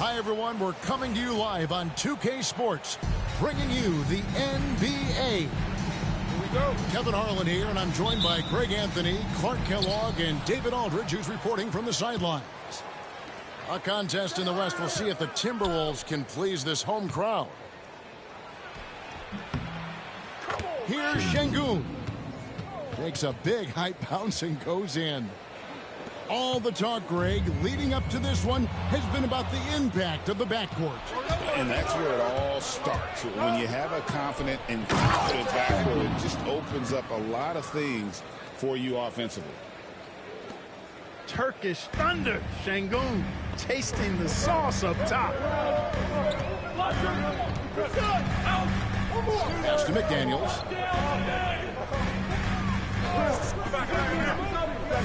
Hi, everyone. We're coming to you live on 2K Sports, bringing you the NBA. Here we go. Kevin Harlan here, and I'm joined by Greg Anthony, Clark Kellogg, and David Aldridge, who's reporting from the sidelines. A contest in the West. We'll see if the Timberwolves can please this home crowd. Here's Şengün. Takes a big high bounce and goes in. All the talk, Greg, leading up to this one has been about the impact of the backcourt. And that's where it all starts. When you have a confident and confident backcourt, it just opens up a lot of things for you offensively. Turkish thunder. Şengün tasting the sauce up top. Pass to McDaniels.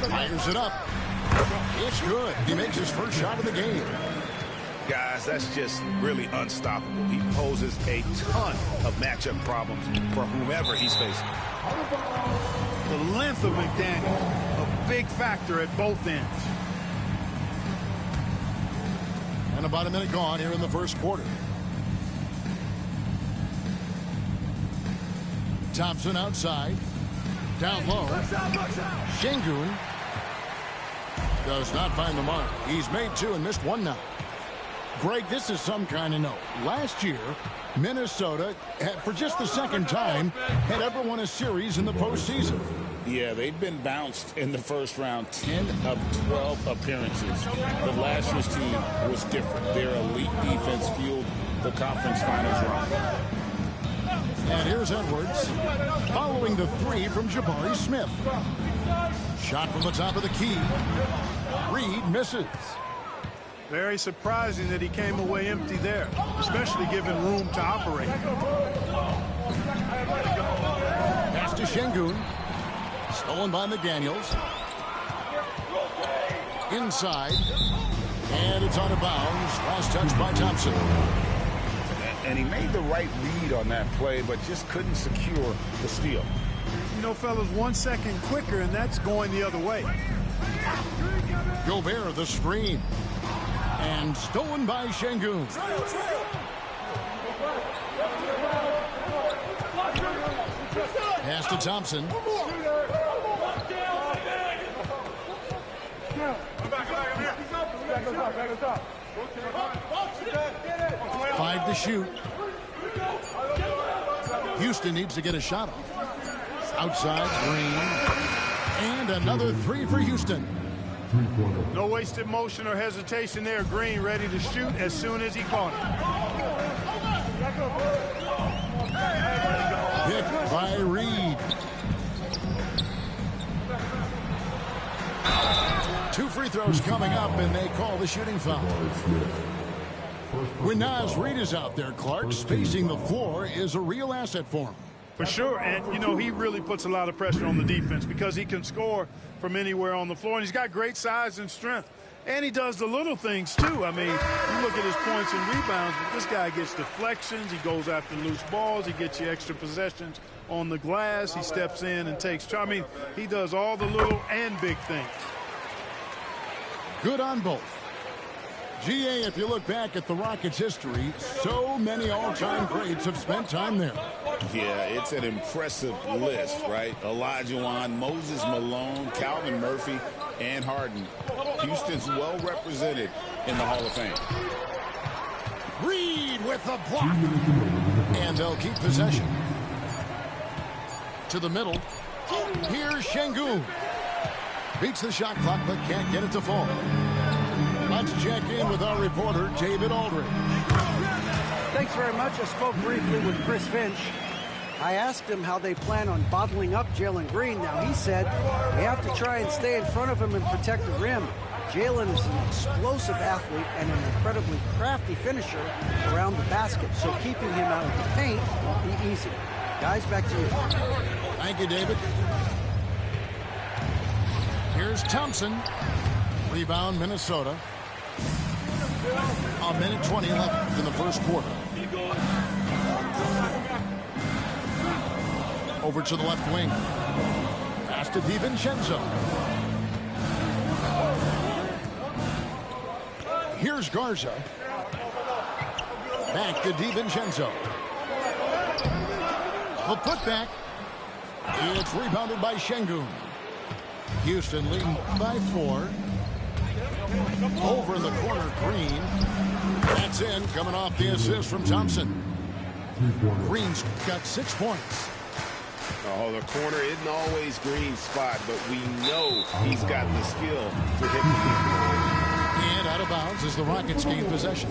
Fires it up. It's good. He makes his first shot of the game. Guys, that's just really unstoppable. He poses a ton of matchup problems for whomever he's facing. The length of McDaniels, a big factor at both ends. And about a minute gone here in the first quarter. Thompson outside. Down low. Şengün does not find the mark. He's made two and missed one now. Greg, this is some kind of note. Last year, Minnesota, for just the second time, had ever won a series in the postseason. Yeah, they've been bounced in the first round, 10 of 12 appearances. But last year's team was different. Their elite defense fueled the conference finals run. And here's Edwards, following the three from Jabari Smith. Shot from the top of the key. Reed misses. Very surprising that he came away empty there, especially given room to operate. Pass to Şengün. Stolen by McDaniels. Inside. And it's out of bounds. Last touch by Thompson. And he made the right read on that play, but just couldn't secure the steal. You know, fellas, 1 second quicker, and that's going the other way. Gobert, the screen. And stolen by Şengün. Pass to Thompson. 5 to shoot. Houston needs to get a shot off. Outside, Green. And another three for Houston. No wasted motion or hesitation there. Green ready to shoot as soon as he caught it. Hit by Reed. 2 free throws coming up, and they call the shooting foul. When Naz Reid is out there, Clark, spacing the floor is a real asset for him. For sure, and, you know, he really puts a lot of pressure on the defense because he can score from anywhere on the floor, and he's got great size and strength. And he does the little things, too. I mean, you look at his points and rebounds, but this guy gets deflections. He goes after loose balls. He gets you extra possessions on the glass. He steps in and takes charge. I mean, he does all the little and big things. Good on both. GA, if you look back at the Rockets' history, so many all-time greats have spent time there. Yeah, it's an impressive list, right? Olajuwon, Moses Malone, Calvin Murphy, and Harden. Houston's well represented in the Hall of Fame. Reed with the block. And they'll keep possession. To the middle. Here's Şengün. Beats the shot clock, but can't get it to fall. Let's check in with our reporter, David Aldridge. Thanks very much. I spoke briefly with Chris Finch. I asked him how they plan on bottling up Jalen Green. Now, he said we have to try and stay in front of him and protect the rim. Jalen is an explosive athlete and an incredibly crafty finisher around the basket, so keeping him out of the paint won't be easy. Guys, back to you. Thank you, David. Here's Thompson. Rebound, Minnesota. A minute 20 left in the first quarter. Over to the left wing. Pass to DiVincenzo. Here's Garza. Back to DiVincenzo. The putback. It's rebounded by Şengün. Houston leading by 4. Over in the corner, Green. That's in, coming off the assist from Thompson. Green's got 6 points. Oh, the corner isn't always Green's spot, but we know he's got the skill to hit the And out of bounds as the Rockets gain possession.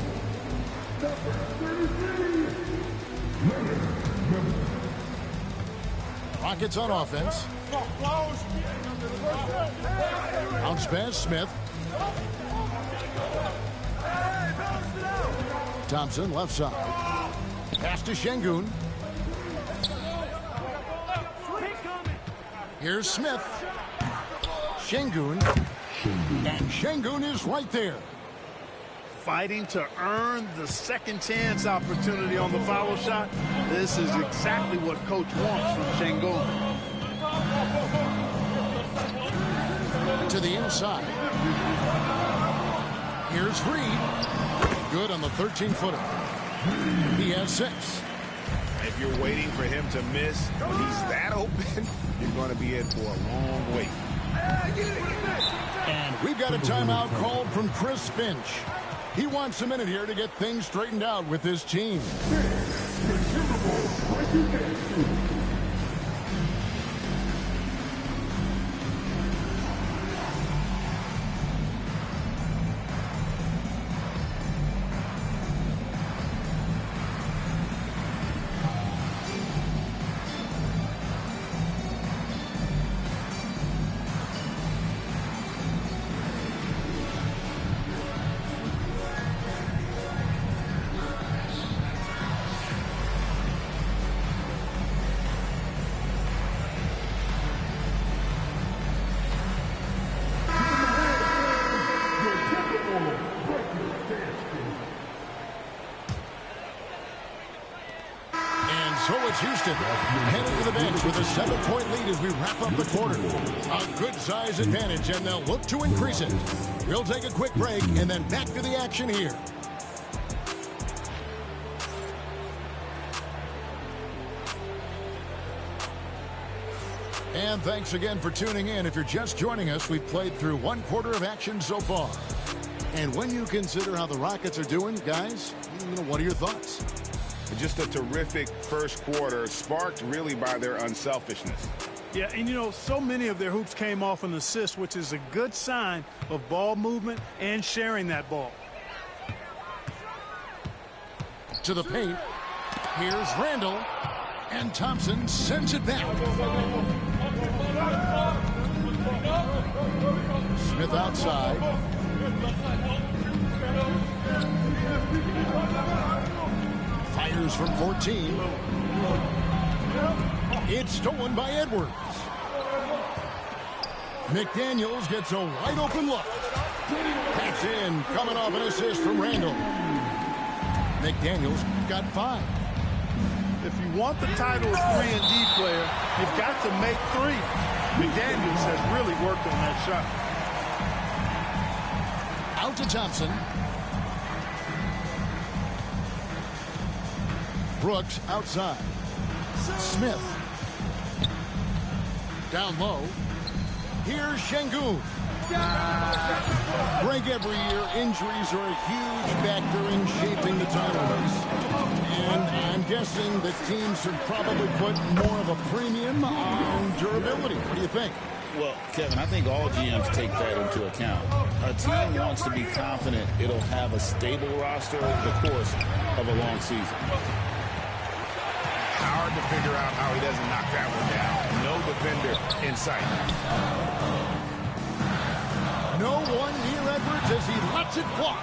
Rockets on offense. Bounce pass, Smith. Thompson, left side. Pass to Şengün. Here's Smith. Şengün. And Şengün is right there. Fighting to earn the second chance opportunity on the foul shot. This is exactly what coach wants from Şengün. To the inside. Here's Reed. Good on the 13-footer. He has 6. If you're waiting for him to miss when he's that open, you're going to be in for a long wait. And we've got a timeout called from Chris Finch. He wants a minute here to get things straightened out with his team. So it's Houston headed to the bench with a 7-point lead as we wrap up the quarter. A good size advantage, and they'll look to increase it. We'll take a quick break and then back to the action here. And thanks again for tuning in. If you're just joining us, we've played through 1 quarter of action so far. And when you consider how the Rockets are doing, guys, what are your thoughts? Just a terrific first quarter, sparked really by their unselfishness. Yeah, and so many of their hoops came off an assist, which is a good sign of ball movement and sharing that ball. To the paint. Here's Randall. And Thompson sends it back. Smith outside. Fires from 14. It's stolen by Edwards. McDaniels gets a wide open look. That's in, coming off an assist from Randall. McDaniels got 5. If you want the title of 3-and-D player, you've got to make 3. McDaniels has really worked on that shot. Out to Thompson. Brooks outside. Smith. Down low. Here's Şengün. Greg, every year injuries are a huge factor in shaping the title race. And I'm guessing that teams should probably put more of a premium on durability. What do you think? Well, Kevin, I think all GMs take that into account. A team wants to be confident it'll have a stable roster over the course of a long season. Hard to figure out how he doesn't knock that one down. No defender in sight. No one near Edwards as he lets it fly.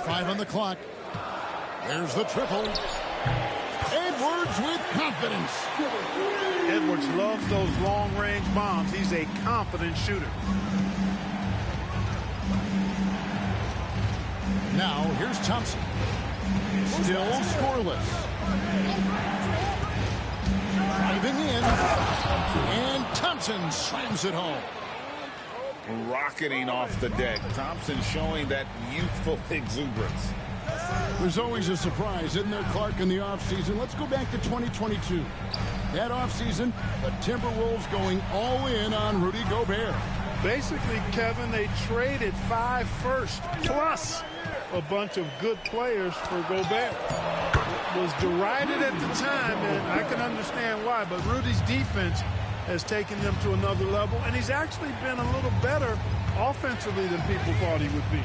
Five on the clock. There's the triple. Edwards with confidence. Edwards loves those long-range bombs. He's a confident shooter. Now, here's Thompson. Still scoreless. Driving in. And Thompson slams it home. rocketing off the deck. Thompson showing that youthful exuberance. There's always a surprise, isn't there, Clark, in the offseason? Let's go back to 2022. That offseason, the Timberwolves going all in on Rudy Gobert. Basically, Kevin, they traded 5 firsts plus a bunch of good players for Gobert. It was derided at the time, and I can understand why, but Rudy's defense has taken them to another level, and he's actually been a little better offensively than people thought he would be.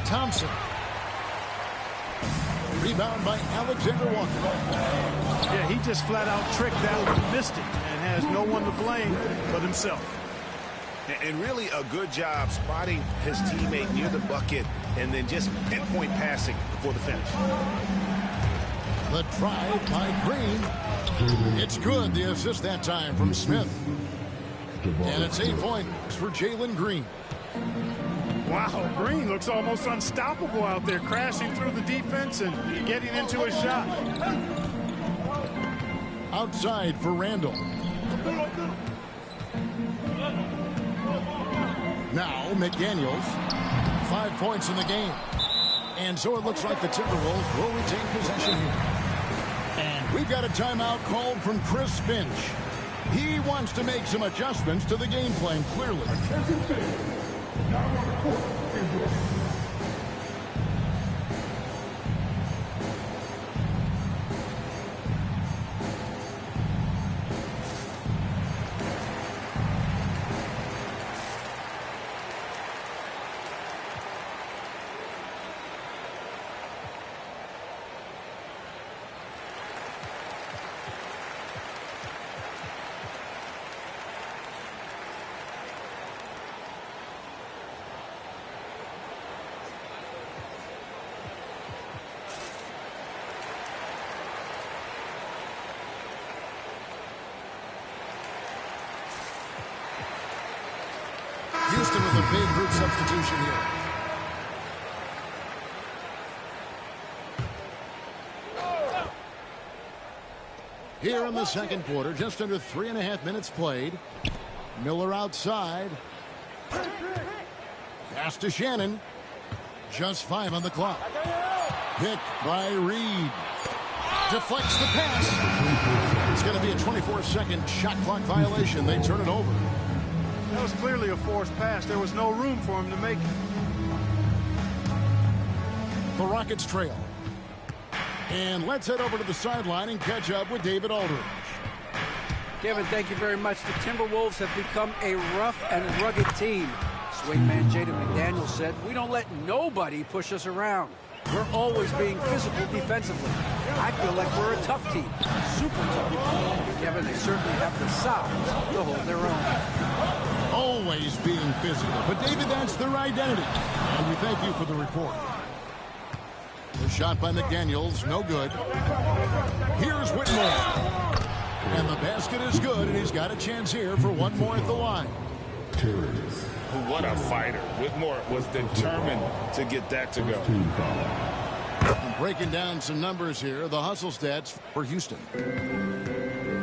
Thompson. Rebound by Alexander Walker. Yeah, he just flat out tricked out and missed it and has no one to blame but himself. And really a good job spotting his teammate near the bucket and then just pinpoint passing for the finish. The drive by Green. It's good. The assist that time from Smith. And it's 8 points for Jalen Green. Wow, Green looks almost unstoppable out there, crashing through the defense and getting into a shot. Outside for Randall. Now McDaniels. 5 points in the game. And so it looks like the Timberwolves will retain possession here. And we've got a timeout called from Chris Finch. He wants to make some adjustments to the game plan, clearly. Houston with a big group substitution here. Here in the second quarter, just under 3.5 minutes played. Miller outside. Pass to Shannon. Just 5 on the clock. Picked by Reed. Deflects the pass. It's going to be a 24-second shot clock violation. They turn it over. That was clearly a forced pass. There was no room for him to make it. The Rockets trail. And let's head over to the sideline and catch up with David Aldridge. Kevin, thank you very much. The Timberwolves have become a rough and rugged team. Swingman Jaden McDaniels said, "We don't let nobody push us around. We're always being physical defensively. I feel like we're a tough team, super tough." Kevin, they certainly have the size to hold their own. Always being physical. But, David, that's their identity. And we thank you for the report. The shot by McDaniels, no good. Here's Whitmore. And the basket is good, and he's got a chance here for one more at the line. What a fighter. Whitmore was determined to get that to go. And breaking down some numbers here, the hustle stats for Houston.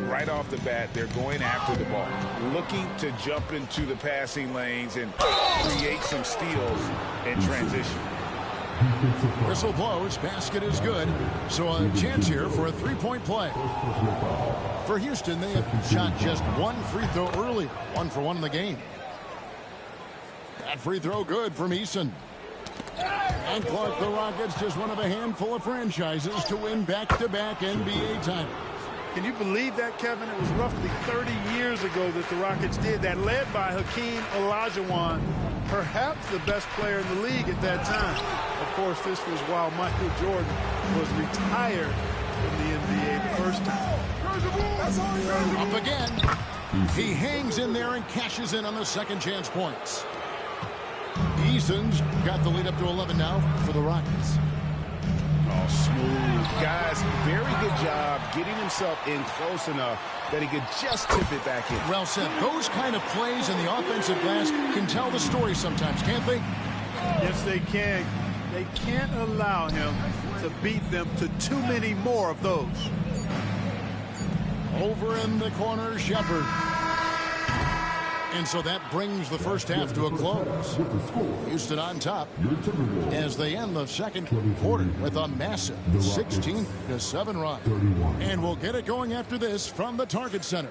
Right off the bat, they're going after the ball, looking to jump into the passing lanes and create some steals in transition. Whistle blows, basket is good, so a chance here for a three-point play. For Houston, they have shot just one free throw earlier, 1 for 1 in the game. That free throw good from Eason. And Clark, the Rockets, just one of a handful of franchises to win back-to-back NBA titles. Can you believe that, Kevin? It was roughly 30 years ago that the Rockets did that, led by Hakeem Olajuwon, perhaps the best player in the league at that time. Of course, this was while Michael Jordan was retired from the NBA the first time. Up again. He hangs in there and cashes in on the second chance points. Eason's got the lead up to 11 now for the Rockets. Oh, smooth. Guys, very good job getting himself in close enough that he could just tip it back in. Well said. Those kind of plays in the offensive glass can tell the story sometimes, can't they? Yes, they can. They can't allow him to beat them to too many more of those. Over in the corner, Shepard. And so that brings the first half to a close. Houston on top as they end the second quarter with a massive 16-7 run. And we'll get it going after this from the Target Center.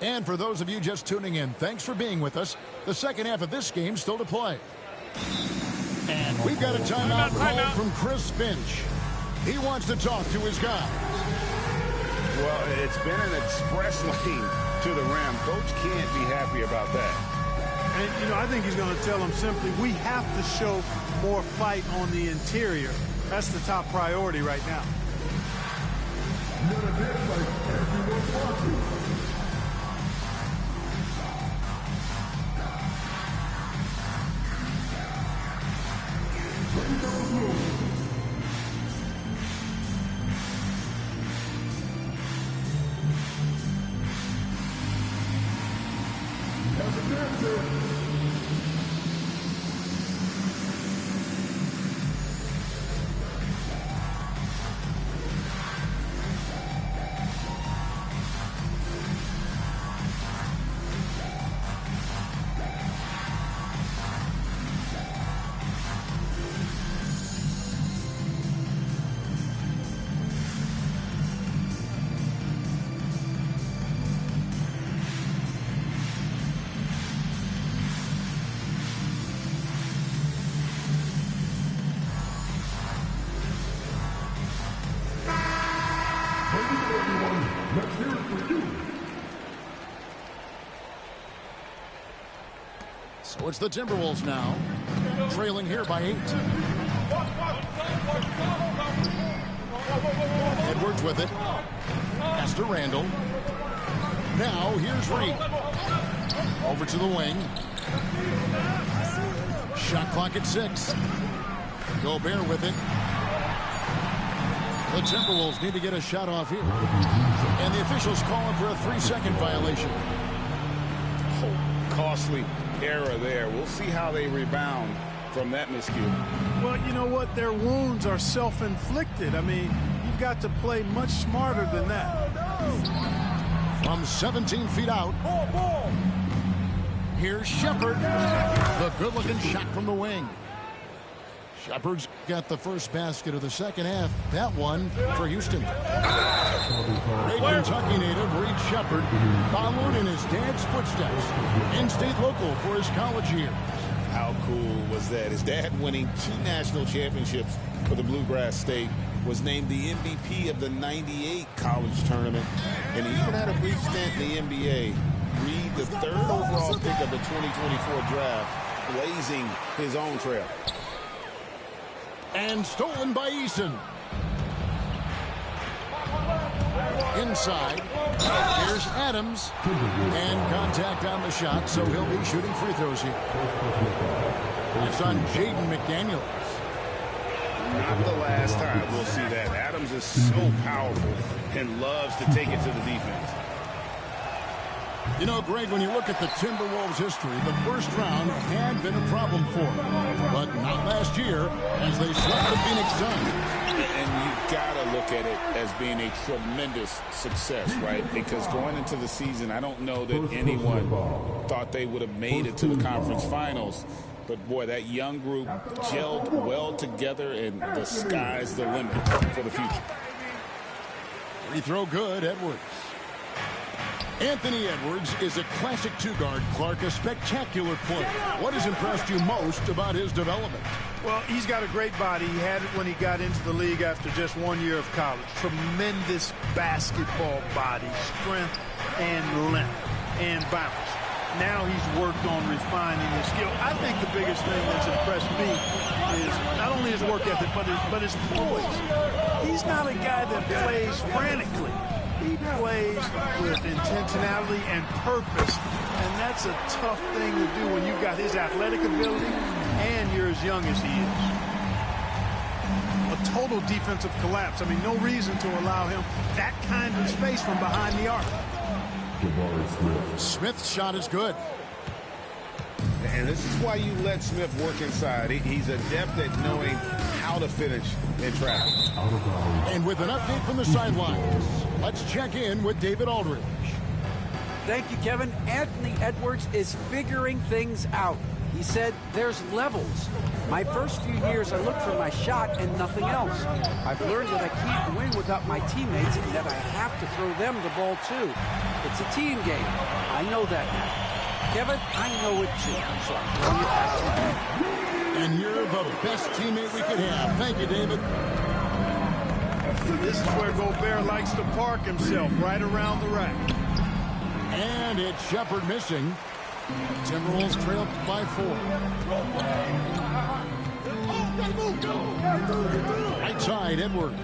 And for those of you just tuning in, thanks for being with us. The second half of this game still to play. And we've got a timeout called from Chris Finch. He wants to talk to his guy. Well, it's been an express lane to the rim. Coach can't be happy about that. And, you know, I think he's going to tell them simply, we have to show more fight on the interior. That's the top priority right now. So it's the Timberwolves now, trailing here by 8. Edwards with it. Pass to Randall. Now here's Reed. Over to the wing. Shot clock at 6. Gobert with it. The Timberwolves need to get a shot off here. And the officials calling for a 3-second violation. Oh, costly error there. We'll see how they rebound from that miscue. Well, you know what? Their wounds are self-inflicted. I mean, you've got to play much smarter than that. From 17 feet out. Here's Shepherd. The good-looking shot from the wing. Shepherd's got the first basket of the second half. That one for Houston. Great Kentucky native Reed Shepherd followed in his dad's footsteps. In-state local for his college years. How cool was that? His dad winning 2 national championships for the Bluegrass State, was named the MVP of the '98 college tournament, and he even had a brief stint in the NBA. Reed, the 3rd overall pick of the 2024 draft, blazing his own trail. And stolen by Eason. Inside. Here's Adams. And contact on the shot, so he'll be shooting free throws here. It's on Jaden McDaniels. Not the last time we'll see that. Adams is so powerful and loves to take it to the defense. You know, Greg, when you look at the Timberwolves' history, the first round had been a problem for them. But not last year, as they swept the Phoenix Suns. And you've got to look at it as being a tremendous success, right? Because going into the season, I don't know that anyone thought they would have made it to the conference finals. But, boy, that young group gelled well together, and the sky's the limit for the future. Free throw good, Edwards. Anthony Edwards is a classic 2-guard, Clark, a spectacular player. What has impressed you most about his development? Well, he's got a great body. He had it when he got into the league after just 1 year of college. Tremendous basketball body, strength and length and bounce. Now he's worked on refining his skill. I think the biggest thing that's impressed me is not only his work ethic, but his poise. He's not a guy that plays frantically. He plays with intentionality and purpose, and that's a tough thing to do when you've got his athletic ability and you're as young as he is. A total defensive collapse. I mean, no reason to allow him that kind of space from behind the arc. Smith's shot is good. And this is why you let Smith work inside. He's adept at knowing how to finish in traffic. And with an update from the sidelines, let's check in with David Aldridge. Thank you, Kevin. Anthony Edwards is figuring things out. He said there's levels. My first few years, I looked for my shot and nothing else. I've learned that I can't win without my teammates and that I have to throw them the ball too. It's a team game. I know that now. Kevin, I know it too, so I'm throwing it back to you. And you're the best teammate we could have. Thank you, David. This is where Gobert likes to park himself, right around the rack. And it's Shepard missing. Timberwolves trail by 4. Right side, Edwards.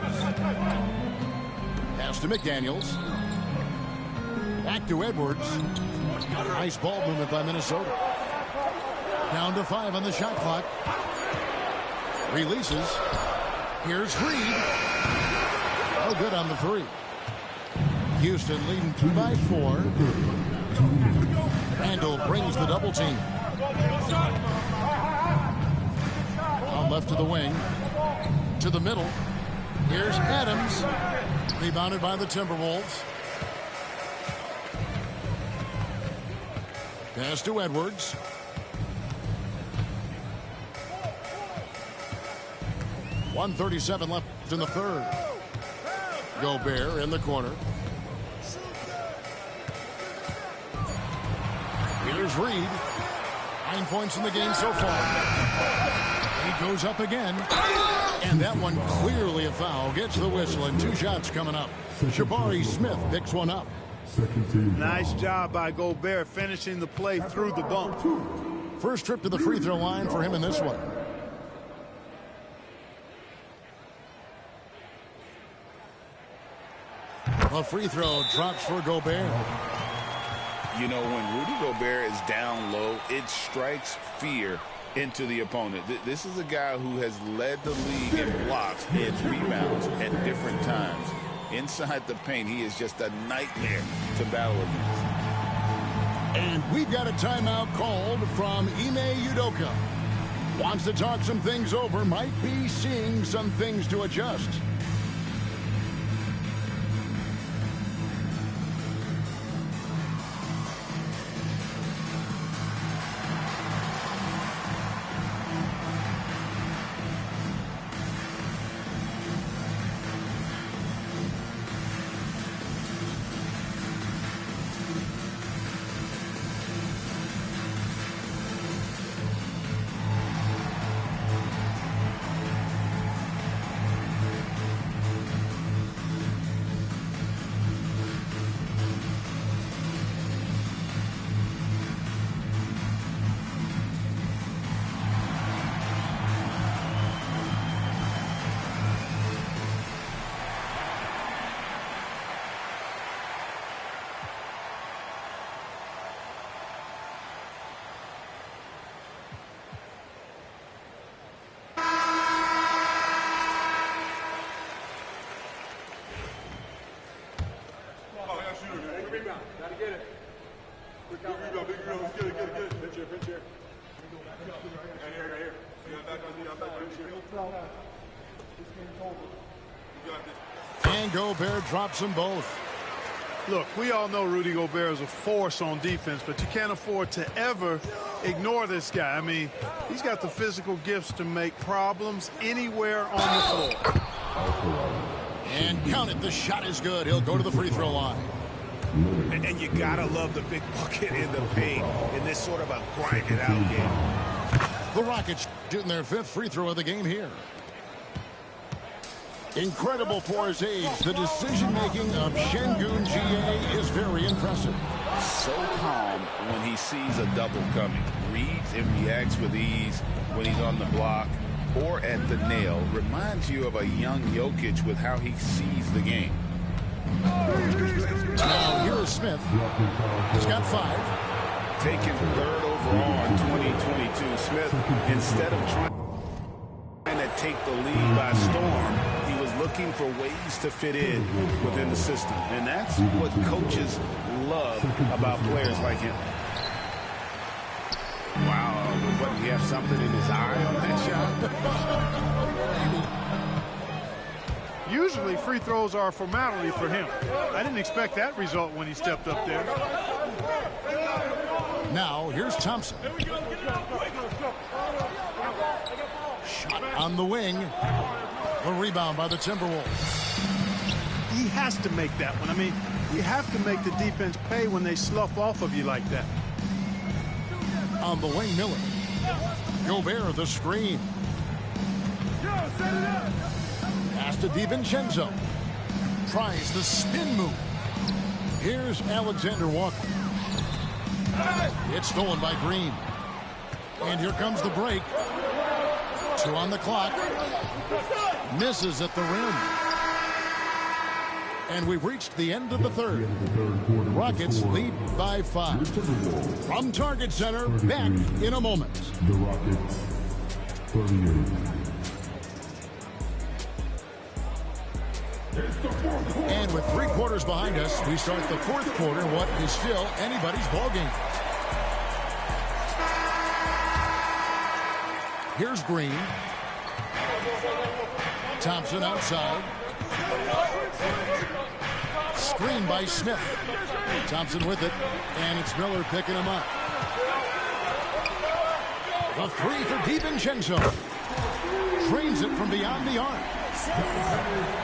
Pass to McDaniels. Back to Edwards. Nice ball movement by Minnesota. Down to 5 on the shot clock. Releases. Here's Reed. Oh, good on the 3. Houston leading 2 by 4. Randall brings the double team. On left to the wing. To the middle. Here's Adams. Rebounded by the Timberwolves. Pass to Edwards. .137 left in the third. Gobert in the corner. Here's Reed. 9 points in the game so far. He goes up again. And that one clearly a foul. Gets the whistle and 2 shots coming up. Jabari Smith picks one up. Nice job by Gobert finishing the play through the bump. First trip to the free throw line for him in this one. A free throw drops for Gobert. You know, when Rudy Gobert is down low, it strikes fear into the opponent. This is a guy who has led the league in blocks and rebounds at different times. Inside the paint, he is just a nightmare to battle against. And we've got a timeout called from Ime Udoka. Wants to talk some things over, might be seeing some things to adjust. And Gobert drops them both. Look, we all know Rudy Gobert is a force on defense, but you can't afford to ever ignore this guy. I mean, he's got the physical gifts to make problems anywhere on the floor. And count it, the shot is good. He'll go to the free throw line. And you gotta love the big bucket in the paint in this sort of a grinded out game. The Rockets shooting their 5th free throw of the game here. Incredible for his age. The decision-making of Şengün GA is very impressive. So calm when he sees a double coming. Reads and reacts with ease when he's on the block or at the nail. Reminds you of a young Jokic with how he sees the game. Now here is Smith. He's got 5. Taken 3rd overall in 2022. Smith, instead of trying to take the lead by storm, he was looking for ways to fit in within the system. And that's what coaches love about players like him. Wow, he have something in his eye on that shot? Usually free throws are a formality for him. I didn't expect that result when he stepped up there. Now here's Thompson. Shot on the wing. A rebound by the Timberwolves. He has to make that one. I mean, you have to make the defense pay when they slough off of you like that. On the wing, Miller. Gobert, the screen. Pass to DiVincenzo. Tries the spin move. Here's Alexander Walker. It's stolen by Green. And here comes the break. 2 on the clock. Misses at the rim. And we've reached the end of the third. Rockets lead by 5. From Target Center, back in a moment. The Rockets, 38. And with 3 quarters behind us, we start the 4th quarter, what is still anybody's ballgame. Here's Green. Thompson outside. Screen by Smith. Thompson with it, and it's Miller picking him up. The 3 for DiVincenzo. Drains it from beyond the arc.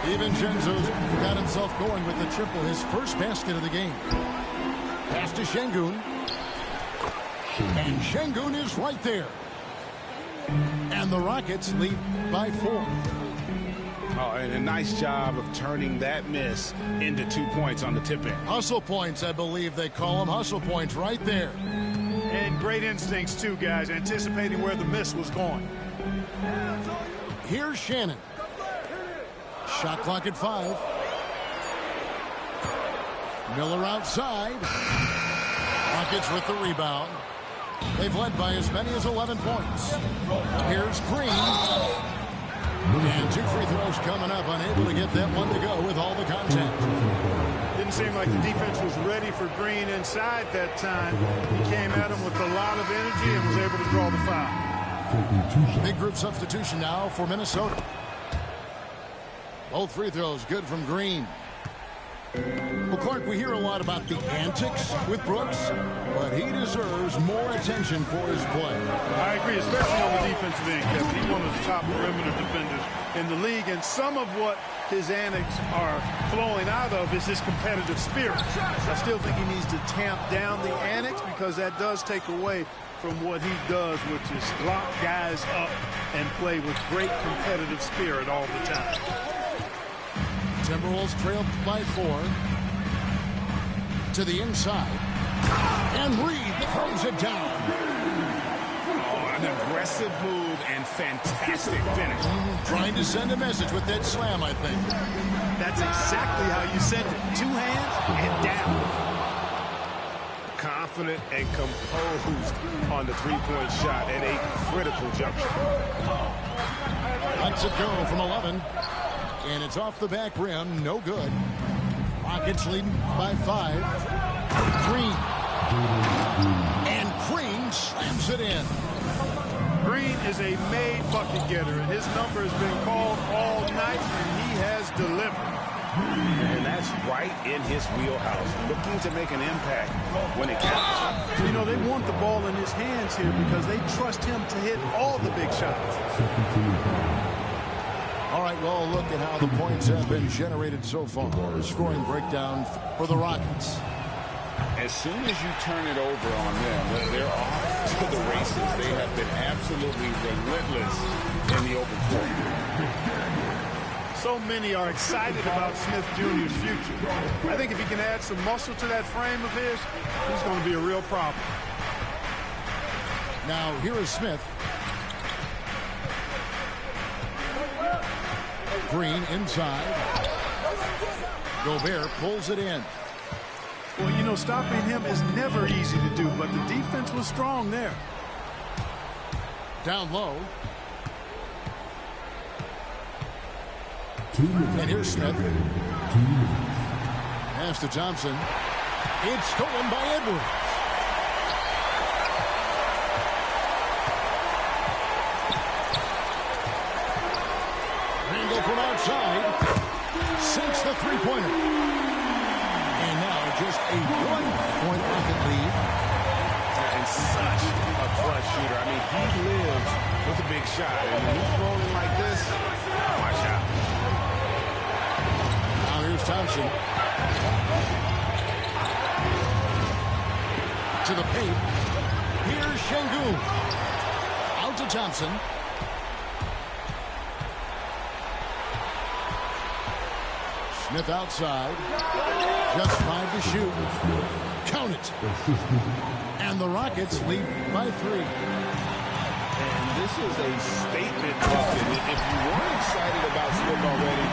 DiVincenzo's got himself going with the triple, his first basket of the game. Pass to Şengün. And Şengün is right there. And the Rockets lead by 4. Oh, and a nice job of turning that miss into 2 points on the tip-in. Hustle points, I believe they call them. Hustle points right there. And great instincts, too, guys, anticipating where the miss was going. Here's Shannon. Shot clock at 5. Miller outside. Rockets with the rebound. They've led by as many as 11 points. Here's Green. And 2 free throws coming up, unable to get that one to go with all the contact. Didn't seem like the defense was ready for Green inside that time. He came at him with a lot of energy and was able to draw the foul. Big group substitution now for Minnesota. Both free throws good from Green. Well, Clark, we hear a lot about the antics with Brooks, but he deserves more attention for his play. I agree, especially on the defensive end, Kevin. He's one of the top perimeter defenders in the league, and some of what his antics are flowing out of is his competitive spirit. I still think he needs to tamp down the antics because that does take away from what he does, which is lock guys up and play with great competitive spirit all the time. Timberwolves trail by 4. To the inside. And Reed throws it down. Oh, an aggressive move and fantastic finish. Trying to send a message with that slam, I think. That's exactly how you send it. 2 hands and down. Confident and composed on the 3-point shot at a critical juncture. Lets it go from 11. And it's off the back rim. No good. Rockets leading by 5. Green. And Green slams it in. Green is a made bucket getter, and his number has been called all night, and he has delivered. And that's right in his wheelhouse, looking to make an impact when it counts. You know, they want the ball in his hands here because they trust him to hit all the big shots. All right, well, look at how the points have been generated so far. A scoring breakdown for the Rockets. As soon as you turn it over on them, they're off to the races. They have been absolutely relentless in the open court. So many are excited about Smith Jr.'s future. I think if he can add some muscle to that frame of his, he's going to be a real problem. Now, here is Smith. Green inside. Gobert pulls it in. Well, you know, stopping him is never easy to do, but the defense was strong there. Down low. And here's Smith. Pass to Thompson. It's stolen by Edwards. just a 1-point Rocket lead. And such a clutch shooter. I mean, he lives with a big shot. And when he's rolling like this, watch out. Now here's Thompson. To the paint. Here's Şengün. Out to Thompson. Smith outside. Just 5 to shoot. Count it. And the Rockets lead by 3. And this is a statement bucket. If you weren't excited about Smith already,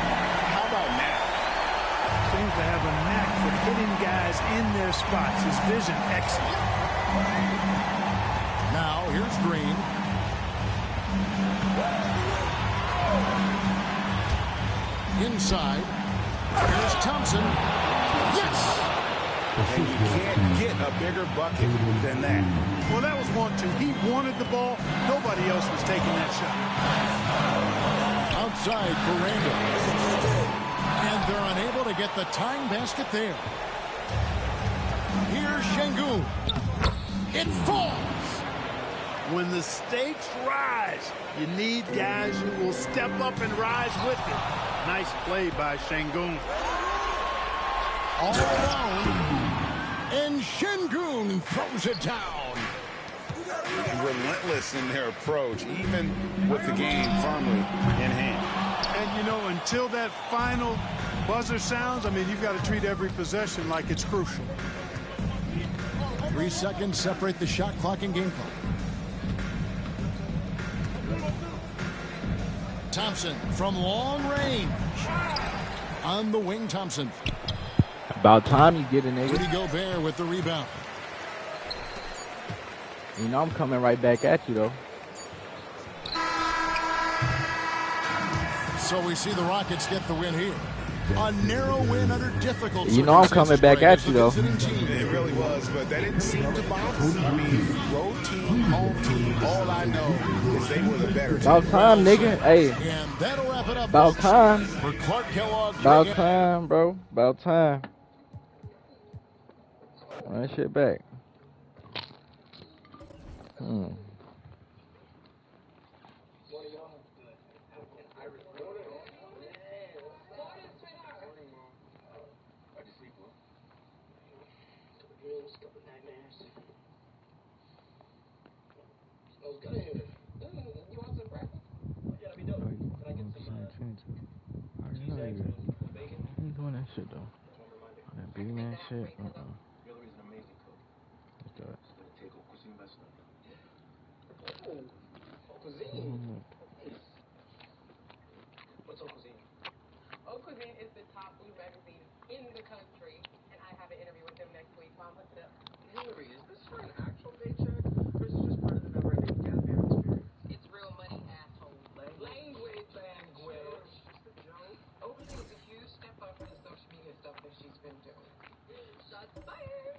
how about now? Seems to have a knack for hitting guys in their spots. His vision excellent. Now here's Green. Inside. Here's Thompson. Yes! And you can't get a bigger bucket than that. Well, that was 1-2. He wanted the ball. Nobody else was taking that shot. Outside for Randall. And they're unable to get the tying basket there. Here's Şengün. It falls. When the stakes rise, you need guys who will step up and rise with it. Nice play by Şengün. All alone. And Şengün throws it down. Relentless in their approach, even with the game firmly in hand. And, you know, until that final buzzer sounds, I mean, you've got to treat every possession like it's crucial. 3 seconds separate the shot clock and game clock. Thompson from long range. On the wing, Thompson. About time you get it, nigga. Rudy Gobert with the rebound. You know I'm coming right back at you, though. So we see the Rockets get the win here. A narrow win under difficult You know I'm coming back at you, though. It really was, but that didn't seem to bother. I mean, road team, home team, all I know is they were the better team. About time, nigga. Hey. And that'll wrap it up. About time. For Clark Kellogg. About time, bro. About time. Run that shit back. ain't doing that shit though. That big man shit. Let's do it. What's Haute Cuisine? Haute Cuisine is the top food magazine in the country, and I have an interview with them next week. So I'm hooked up. Hillary, is this for an actual paycheck, or is it just part of the never-ending gap year experience? It's real money, asshole. Language. Just a joke. Haute Cuisine is a huge step up from the social media stuff that she's been doing. Shots fired.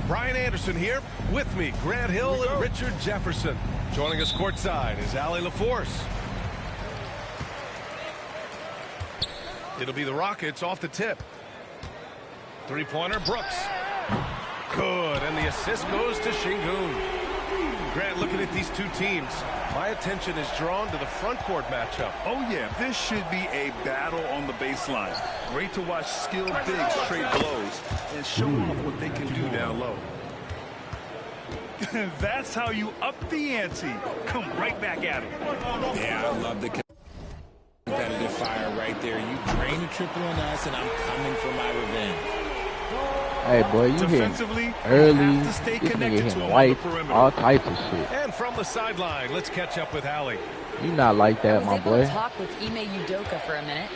Brian Anderson here. With me, Grant Hill and Richard Jefferson. Joining us courtside is Allie LaForce. It'll be the Rockets off the tip. Three-pointer, Brooks. Good, and the assist goes to Şengün. Grant, looking at these two teams, my attention is drawn to the front court matchup. Oh, yeah, this should be a battle on the baseline. Great to watch skilled bigs trade blows and show off what they can do down low. That's how you up the ante. Come right back at him. Yeah, I love the competitive fire right there. You drain a triple on us, and I'm coming for my revenge. Hey, boy, you hitting early. This nigga hitting white, all types of shit. And from the sideline, let's catch up with Allie. You not like that, my boy. I was able to talk with Ime Udoka for a minute,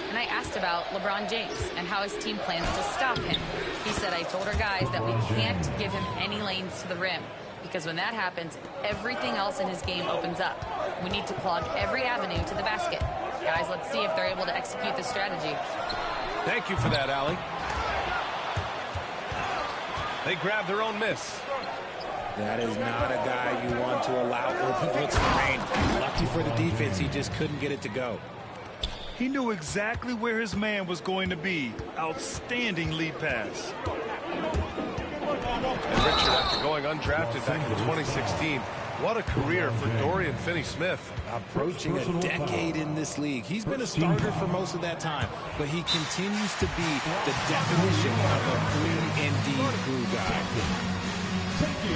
and I asked about LeBron James and how his team plans to stop him. He said, I told our guys that we can't give him any lanes to the rim, because when that happens, everything else in his game opens up. We need to clog every avenue to the basket. Guys, let's see if they're able to execute this strategy. Thank you for that, Allie. They grab their own miss. That is not a guy you want to allow open looks for range. Lucky for the defense, he just couldn't get it to go. He knew exactly where his man was going to be. Outstanding lead pass. And Richard, after going undrafted back in 2016, what a career for Dorian Finney-Smith. Approaching a decade in this league. He's been a starter for most of that time, but he continues to be the definition of a 3-and-D glue guy.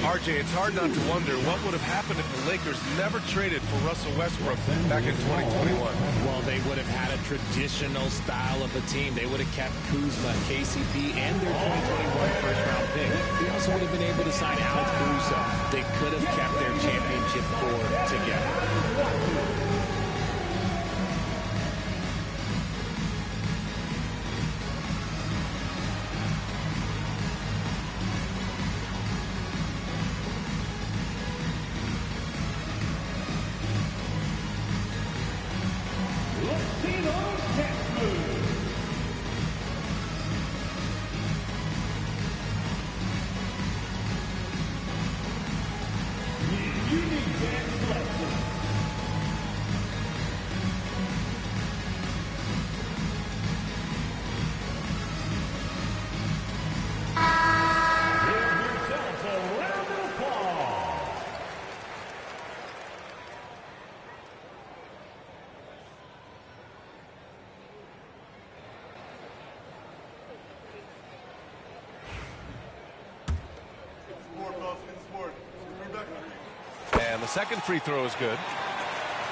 RJ, it's hard not to wonder what would have happened if the Lakers never traded for Russell Westbrook back in 2021. Well, they would have had a traditional style of a team. They would have kept Kuzma, KCP, and their 2021 first-round pick. They also would have been able to sign Alex Caruso. They could have kept their championship core together. And the second free throw is good.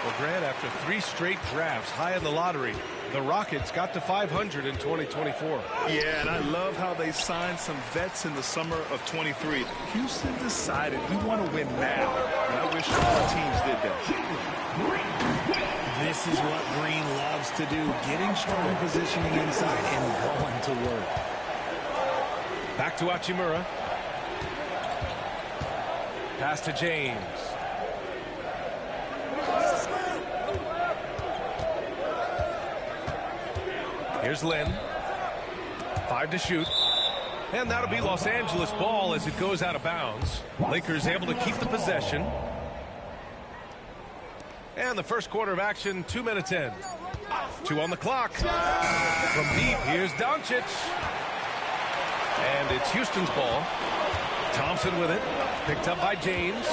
Well, Grant, after 3 straight drafts high in the lottery, the Rockets got to 500 in 2024. Yeah, and I love how they signed some vets in the summer of 23. Houston decided we want to win now, and I wish all teams did that. This is what Green loves to do, getting strong positioning inside and going to work. Back to Hachimura. Pass to James. Here's Lynn. 5 to shoot. And that'll be Los Angeles ball as it goes out of bounds. Lakers able to keep the possession. And the first quarter of action, 2 minutes in. 2 on the clock. From deep, here's Doncic. And it's Houston's ball. Thompson with it. Picked up by James.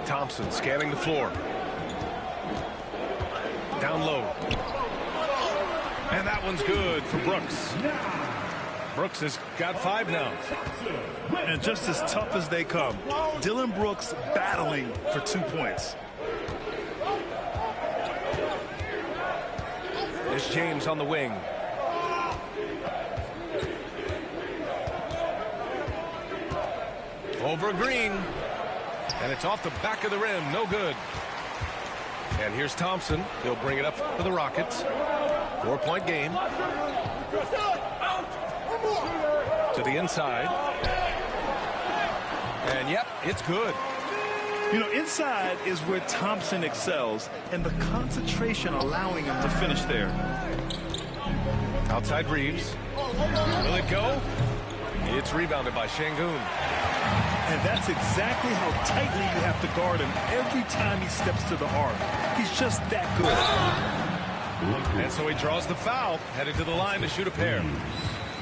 Thompson scanning the floor. Down low. And that one's good for Brooks. Brooks has got 5 now. And just as tough as they come, Dylan Brooks battling for 2 points. There's James on the wing. Over Green. And it's off the back of the rim. No good. And here's Thompson. He'll bring it up for the Rockets. 4-point game. To the inside. And yep, it's good. You know, inside is where Thompson excels, and the concentration allowing him to finish there. Outside Reeves. Will it go? It's rebounded by Şengün. And that's exactly how tightly you have to guard him every time he steps to the arc. He's just that good. And so he draws the foul, headed to the line to shoot a pair.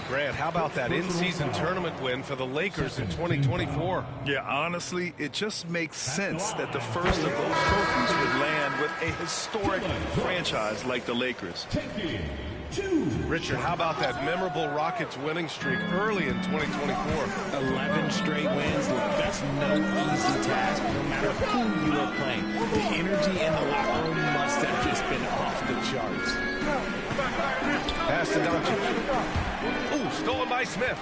Grant, how about that in-season tournament win for the Lakers in 2024? Yeah, honestly, it just makes sense that the first of those trophies would land with a historic franchise like the Lakers. Richard, how about that memorable Rockets winning streak early in 2024? 11 straight wins. That's no easy task, no matter who you are playing. The energy in the locker room must have just been off the charts. Pass to Doncic. Ooh, stolen by Smith.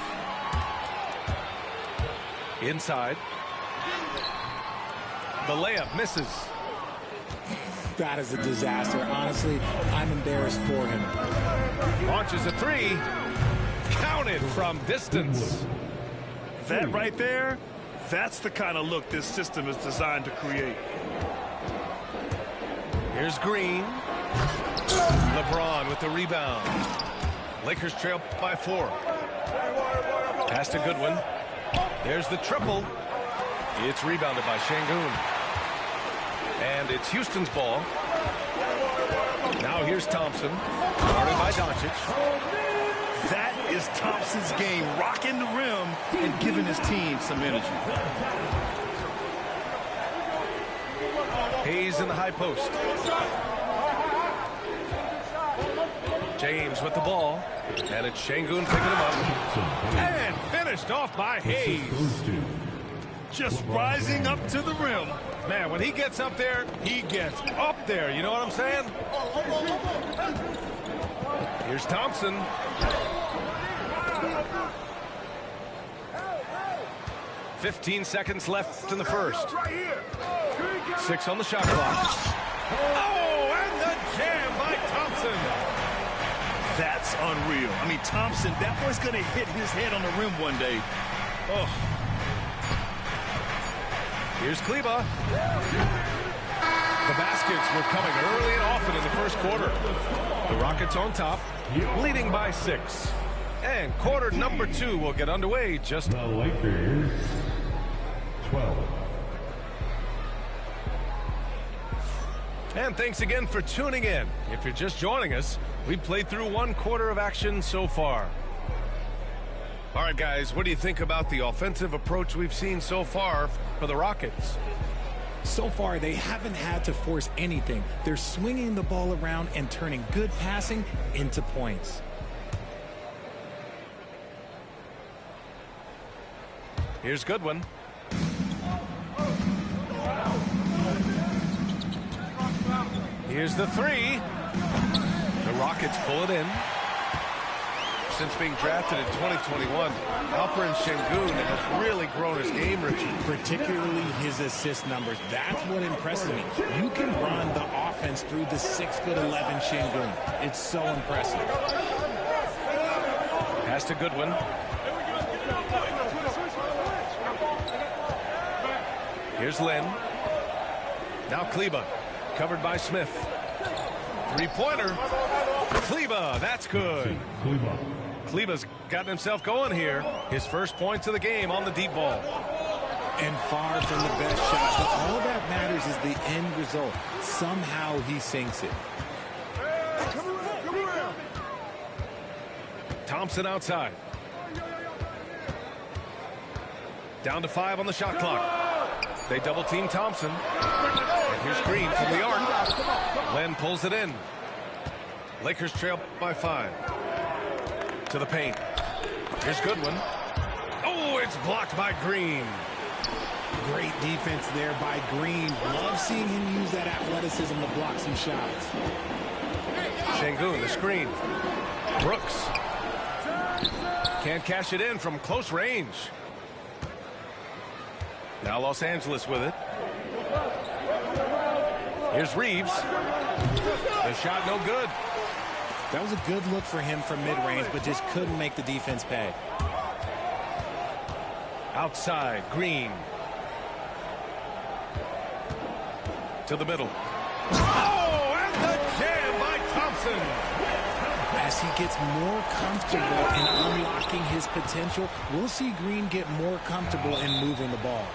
Inside. The layup misses. That is a disaster. Honestly, I'm embarrassed for him. Launches a three. Counted from distance. That right there, that's the kind of look this system is designed to create. Here's Green. LeBron with the rebound. Lakers trail by 4. Pass to Goodwin. There's the triple. It's rebounded by Şengün. And it's Houston's ball. Now here's Thompson. Guarded by Doncic. That is Thompson's game, rocking the rim and giving his team some energy. Hayes in the high post. James with the ball. And it's Şengün picking him up. And finished off by Hayes. Just rising up to the rim. Man, when he gets up there, he gets up there. You know what I'm saying? Here's Thompson. "15 seconds left in the first. 6 on the shot clock. Oh, and the jam by Thompson. That's unreal. I mean, Thompson, that boy's going to hit his head on the rim one day. Oh. Here's Kleber. The baskets were coming early and often in the first quarter. The Rockets on top, leading by 6. And quarter number 2 will get underway just... The Lakers, 12. And thanks again for tuning in. If you're just joining us, we've played through 1 quarter of action so far. All right, guys, what do you think about the offensive approach we've seen so far for the Rockets? So far, they haven't had to force anything. They're swinging the ball around and turning good passing into points. Here's Goodwin. Here's the 3. The Rockets pull it in. Since being drafted in 2021, Alperen Şengün has really grown his game, Richard. Particularly his assist numbers. That's what impresses me. You can run the offense through the 6'11" Şengün. It's so impressive. Pass to Goodwin. Here's Lynn. Now Kleber, covered by Smith. 3-pointer. Kleber, that's good. Kleber's gotten himself going here. His first points of the game on the deep ball. And far from the best shot, but all that matters is the end result. Somehow he sinks it. Thompson outside. Down to 5 on the shot clock. They double team Thompson. And here's Green from the arc. Len pulls it in. Lakers trail by 5. To the paint. Here's Goodwin. Oh, it's blocked by Green. Great defense there by Green. Love seeing him use that athleticism to block some shots. Şengün, the screen. Brooks. Can't cash it in from close range. Now Los Angeles with it. Here's Reeves. The shot no good. That was a good look for him from mid-range, but just couldn't make the defense pay. Outside, Green. To the middle. Oh, and the jam by Thompson. As he gets more comfortable in unlocking his potential, we'll see Green get more comfortable in moving the ball.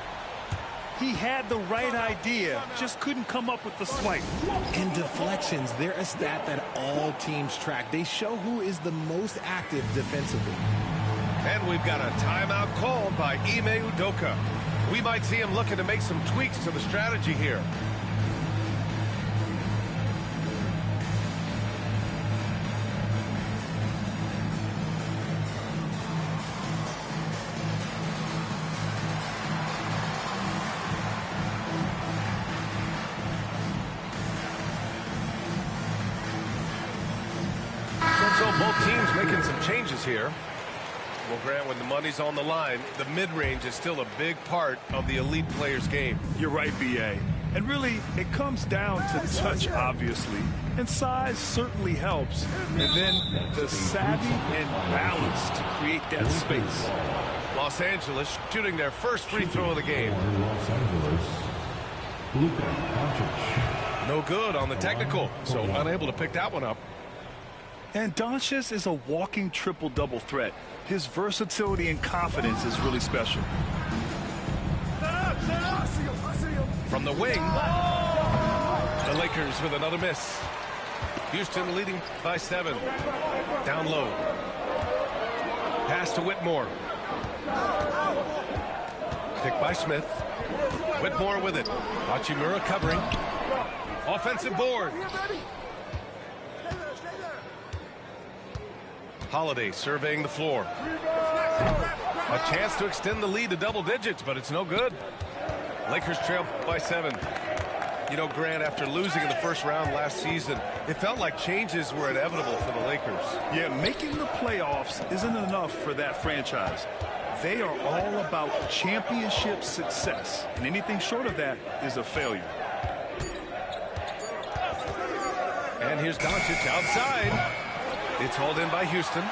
He had the right idea, just couldn't come up with the swipe. And deflections, they're a stat that all teams track. They show who is the most active defensively. And we've got a timeout called by Ime Udoka. We might see him looking to make some tweaks to the strategy here. So both teams making some changes here. Well, Grant, when the money's on the line, the mid-range is still a big part of the elite player's game. You're right, B.A. And really, it comes down to touch, obviously. And size certainly helps. And then the savvy and balance to create that space. Los Angeles shooting their first free throw of the game. No good on the technical, so unable to pick that one up. And Doncic is a walking triple-double threat. His versatility and confidence is really special. From the wing, the Lakers with another miss. Houston leading by 7. Down low. Pass to Whitmore. Pick by Smith. Whitmore with it. Hachimura covering. Offensive board. Holiday surveying the floor. A chance to extend the lead to double digits, but it's no good. Lakers trail by 7. You know, Grant, after losing in the first round last season, it felt like changes were inevitable for the Lakers. Yeah, making the playoffs isn't enough for that franchise. They are all about championship success, and anything short of that is a failure. And here's Doncic outside. It's hauled in by Houston.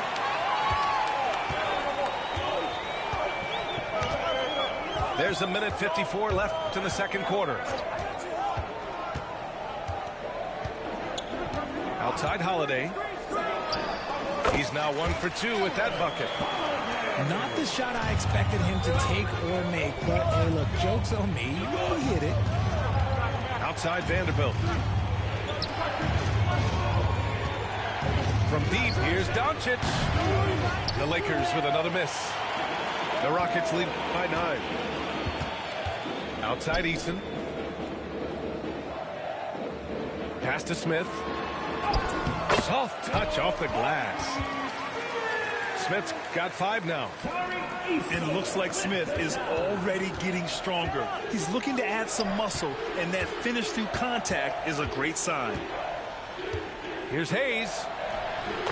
There's a minute 54 left in the second quarter. Outside Holiday. He's now 1 for 2 with that bucket. Not the shot I expected him to take or make, but hey, look, joke's on me. He hit it. Outside Vanderbilt. From deep, here's Doncic. The Lakers with another miss. The Rockets lead by 9. Outside Eason. Pass to Smith. Soft touch off the glass. Smith's got 5 now. And looks like Smith is already getting stronger. He's looking to add some muscle, and that finish through contact is a great sign. Here's Hayes.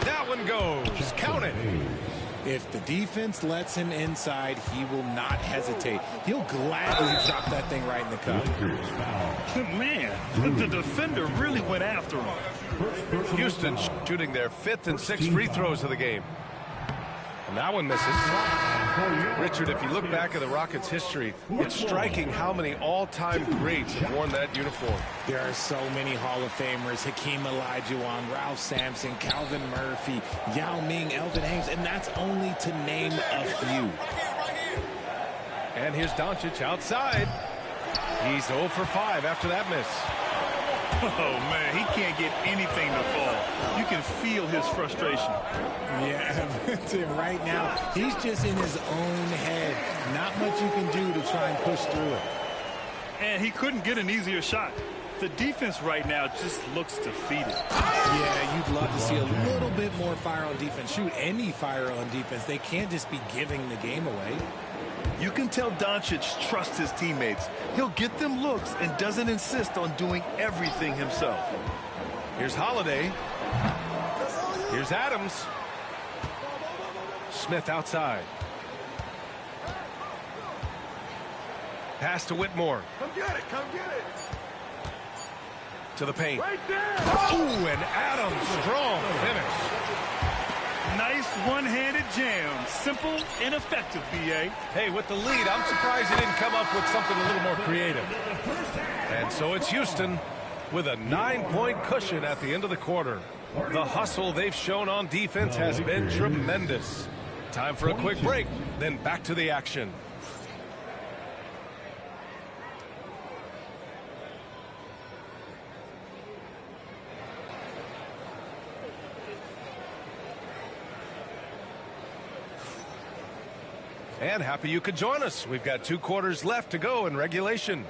That one goes. Count it. If the defense lets him inside, he will not hesitate. He'll gladly drop that thing right in the cup. Man, the defender really went after him. Houston shooting their 5th and 6th free throws of the game. And that one misses. Richard, if you look back at the Rockets' history, it's striking how many all-time greats have worn that uniform. There are so many Hall of Famers: Hakeem Olajuwon, Ralph Sampson, Calvin Murphy, Yao Ming, Elvin Hayes, and that's only to name a few. And here's Doncic outside. He's 0 for 5 after that miss. Oh, man, he can't get anything to fall. You can feel his frustration. Yeah, right now, he's just in his own head. Not much you can do to try and push through it. And he couldn't get an easier shot. The defense right now just looks defeated. Yeah, you'd love to see a little bit more fire on defense. Shoot, any fire on defense. They can't just be giving the game away. You can tell Doncic trusts his teammates. He'll get them looks and doesn't insist on doing everything himself. Here's Holiday. Here's Adams. Smith outside. Pass to Whitmore. Come get it, come get it. To the paint. Right there. Ooh, and Adams, strong finish. Nice one-handed jam. Simple and effective, B.A. Hey, with the lead, I'm surprised he didn't come up with something a little more creative. And so it's Houston with a 9-point cushion at the end of the quarter. The hustle they've shown on defense has been tremendous. Time for a quick break, then back to the action. And happy you could join us. We've got 2 quarters left to go in regulation.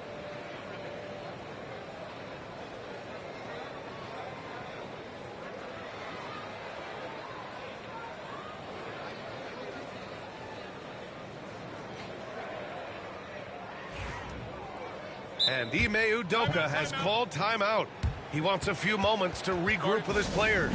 And Ime Udoka has called timeout. He wants a few moments to regroup with his players.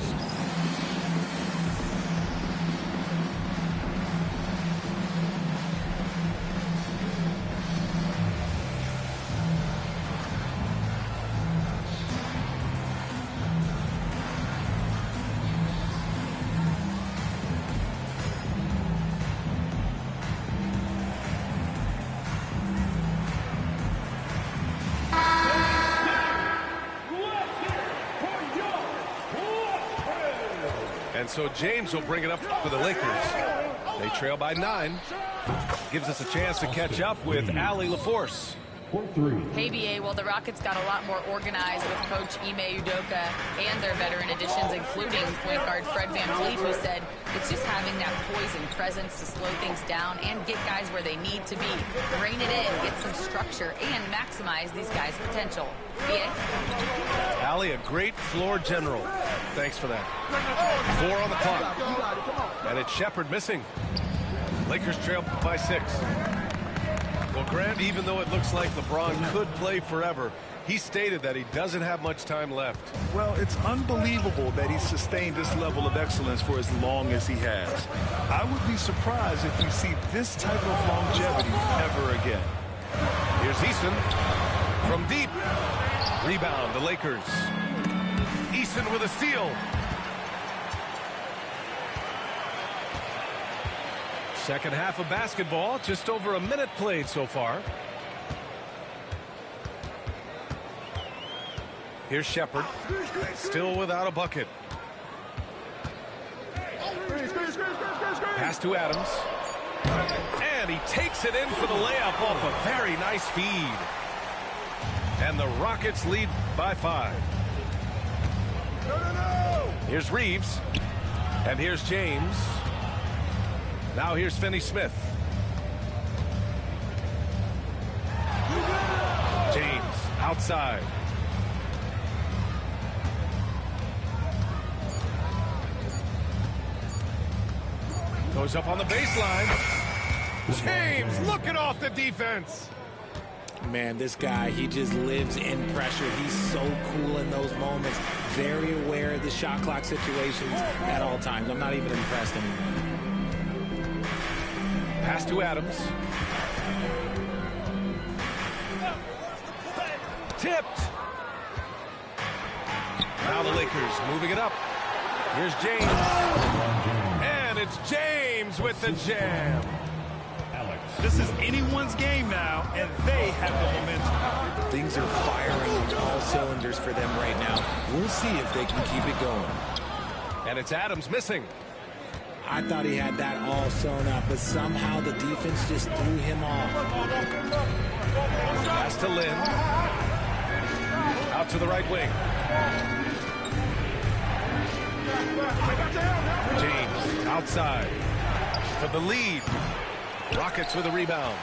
And so James will bring it up for the Lakers. They trail by 9. Gives us a chance to catch up with Allie LaForce. Hey, BA, well, the Rockets got a lot more organized with Coach Ime Udoka and their veteran additions, including point guard Fred VanVleet, who said it's just having that poise and presence to slow things down and get guys where they need to be. Rein it in, get some structure, and maximize these guys' potential. BA? Allie, a great floor general. Thanks for that. 4 on the clock. And it's Shepherd missing. Lakers trail by 6. Well, Grant, even though it looks like LeBron could play forever, he stated that he doesn't have much time left. Well, it's unbelievable that he's sustained this level of excellence for as long as he has. I would be surprised if we see this type of longevity ever again. Here's Eason from deep. Rebound, the Lakers. Eason with a steal. Second half of basketball, just over a minute played so far. Here's Shepherd, still without a bucket. Pass to Adams. And he takes it in for the layup off a very nice feed. And the Rockets lead by 5. Here's Reeves. And here's James. Now here's Finney-Smith. James outside. Goes up on the baseline. James looking off the defense. Man, this guy, he just lives in pressure. He's so cool in those moments. Very aware of the shot clock situations at all times. I'm not even impressed anymore. Pass to Adams. Tipped. Now the Lakers moving it up. Here's James. And it's James with the jam. This is anyone's game now, and they have the momentum. Things are firing on all cylinders for them right now. We'll see if they can keep it going. And it's Adams missing. I thought he had that all sewn up, but somehow the defense just threw him off. Pass to Lynn. Out to the right wing. James outside for the lead. Rockets with a rebound.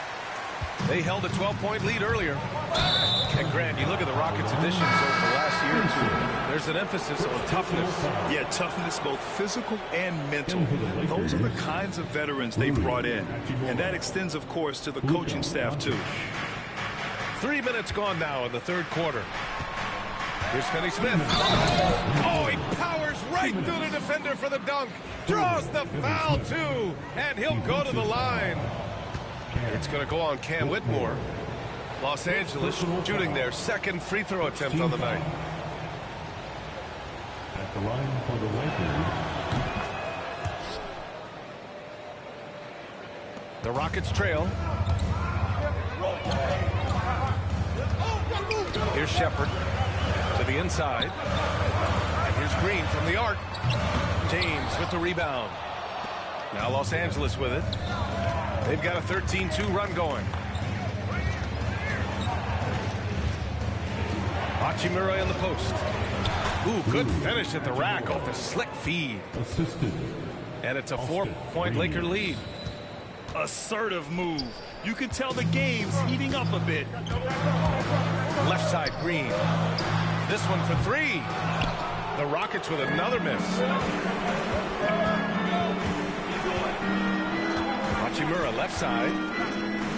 They held a 12-point lead earlier. And Grant, you look at the Rockets' additions over the last year or two. There's an emphasis on toughness. Yeah, toughness, both physical and mental. Those are the kinds of veterans they brought in. And that extends, of course, to the coaching staff, too. 3 minutes gone now in the third quarter. Here's Finney-Smith. Oh, he powers right through the defender for the dunk. Draws the foul, too. And he'll go to the line. It's going to go on Cam Whitmore. Los Angeles shooting their second free throw attempt on the night. At the line for the Lakers. The Rockets trail. Here's Shepherd to the inside. And here's Green from the arc. James with the rebound. Now Los Angeles with it. They've got a 13-2 run going. Hachimura in the post. Ooh, good finish at the rack off the slick feed. Assisted. And it's a 4-point Laker lead. assertive move. You can tell the game's heating up a bit. Left side, Green. This one for three. The Rockets with another miss. Hachimura, left side.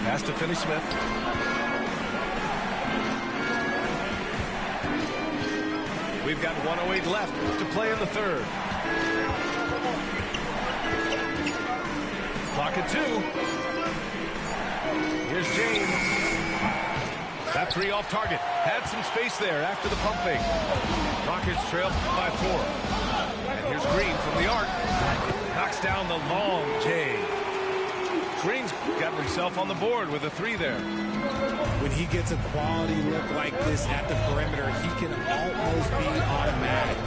Pass to Finney-Smith. We've got 1:08 left to play in the third. Clock at 2. Here's James. That three off target. Had some space there after the pump fake. Rockets trail by 4. And here's Green from the arc. Knocks down the long J. Green's got himself on the board with a 3 there. When he gets a quality look like this at the perimeter, he can almost be automatic.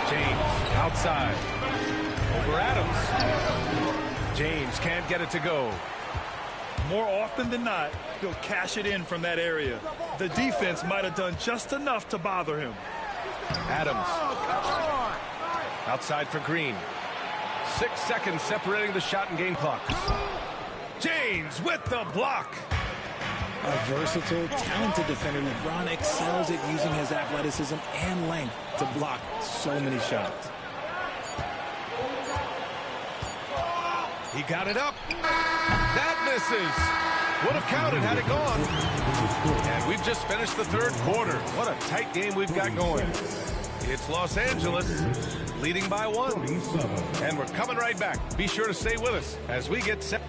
James outside. Over Adams. James can't get it to go. More often than not, he'll cash it in from that area. The defense might have done just enough to bother him. Adams. Outside for Green. 6 seconds separating the shot and game clocks. James with the block. A versatile, talented defender. LeBron excels at using his athleticism and length to block so many shots. He got it up. That misses. Would have counted had it gone. And we've just finished the third quarter. What a tight game we've got going. It's Los Angeles leading by 1. And we're coming right back. Be sure to stay with us as we get set.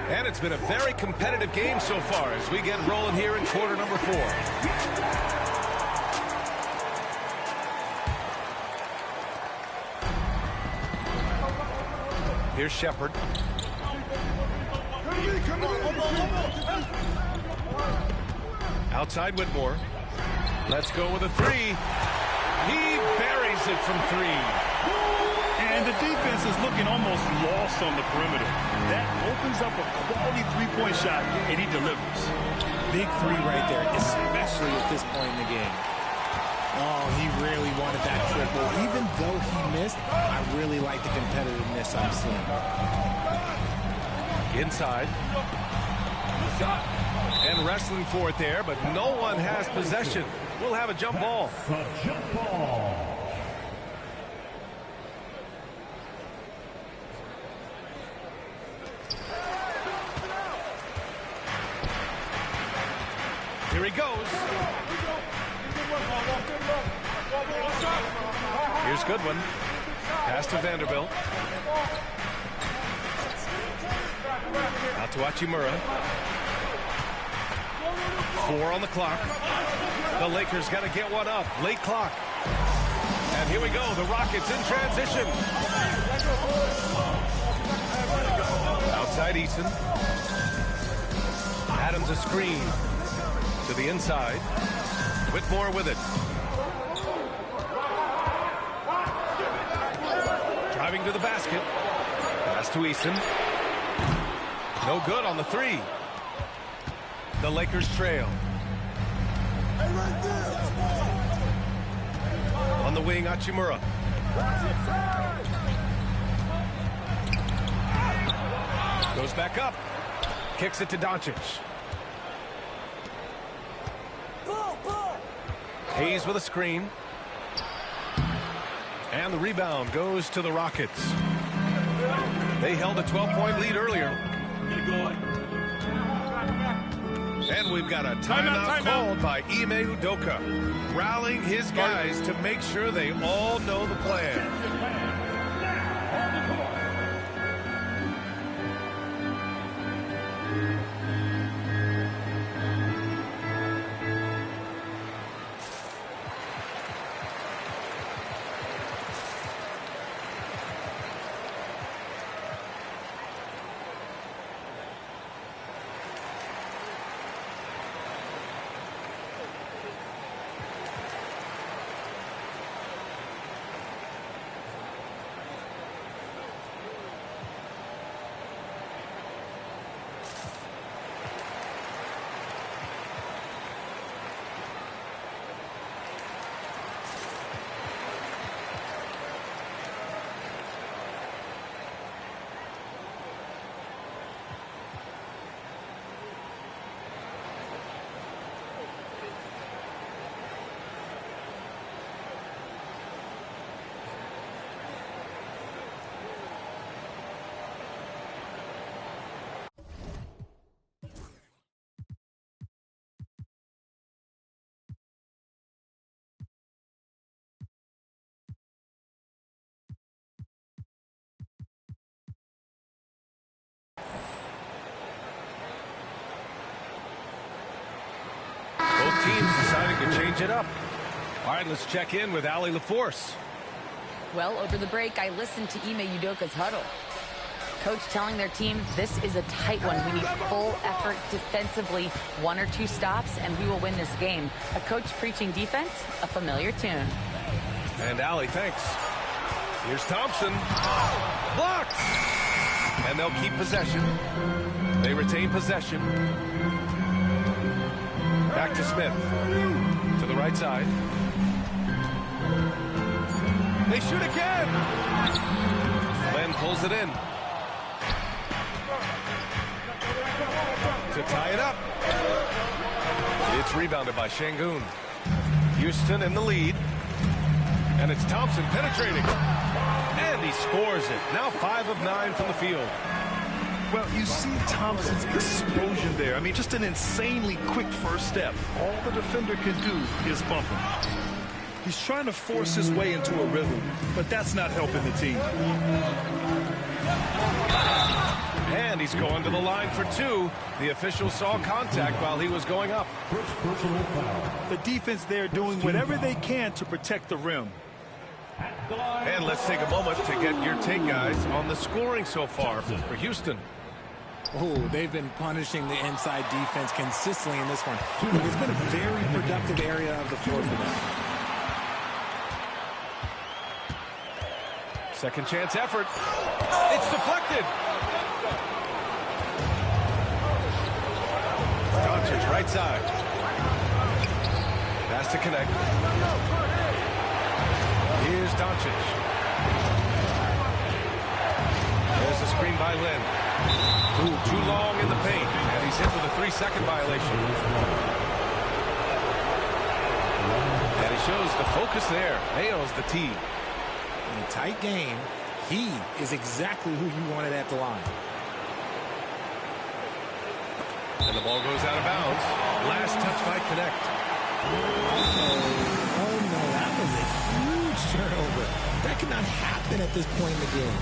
And it's been a very competitive game so far as we get rolling here in quarter number 4. Here's Shepard. Outside Whitmore. Let's go with a 3. He buries it from 3. And the defense is looking almost lost on the perimeter. That opens up a quality three-point shot, and he delivers. Big 3 right there, especially at this point in the game. Oh, he really wanted that triple. Even though he missed, I really like the competitiveness I'm seeing. Inside. And wrestling for it there, but no one has possession. We'll have a jump ball. Jump ball. Here he goes. Here's Goodwin. Pass to Vanderbilt. Out to Hachimura. 4 on the clock. The Lakers got to get one up. Late clock. And here we go. The Rockets in transition. Outside Eason. Adams a screen. To the inside. Whitmore with it. Driving to the basket. Pass to Eason. No good on the 3. The Lakers trail. On the wing, Hachimura. Goes back up. Kicks it to Doncic. Hayes with a screen. And the rebound goes to the Rockets. They held a 12-point lead earlier. And we've got a timeout called by Ime Udoka, rallying his guys to make sure they all know the plan. change it up. All right, let's check in with Allie LaForce. Well, over the break, I listened to Ime Udoka's huddle. Coach telling their team, this is a tight one. We need full effort defensively, 1 or 2 stops, and we will win this game. A coach preaching defense, a familiar tune. And Allie, thanks. Here's Thompson. Blocked! And they'll keep possession. They retain possession. Back to Smith. To the right side. They shoot again! Len pulls it in. To tie it up. It's rebounded by Şengün. Houston in the lead. And it's Thompson penetrating. And he scores it. Now 5 of 9 from the field. Well, you see Thompson's explosion there. I mean, just an insanely quick first step. All the defender can do is bump him. He's trying to force his way into a rhythm, but that's not helping the team. And he's going to the line for 2. The official saw contact while he was going up. The defense there doing whatever they can to protect the rim. And let's take a moment to get your take, guys, on the scoring so far for Houston. Oh, they've been punishing the inside defense consistently in this one. It's been a very productive area of the floor for them. Second chance effort. It's deflected. Doncic right side. Pass to connect. Here's Doncic. There's a screen by Len. Ooh, too long in the paint. And he's hit with a 3-second violation. And he shows the focus there. Nails the tee. In a tight game, he is exactly who you wanted at the line. And the ball goes out of bounds. Last touch by Connect. Oh no, that was a huge turnover. That could not happen at this point in the game.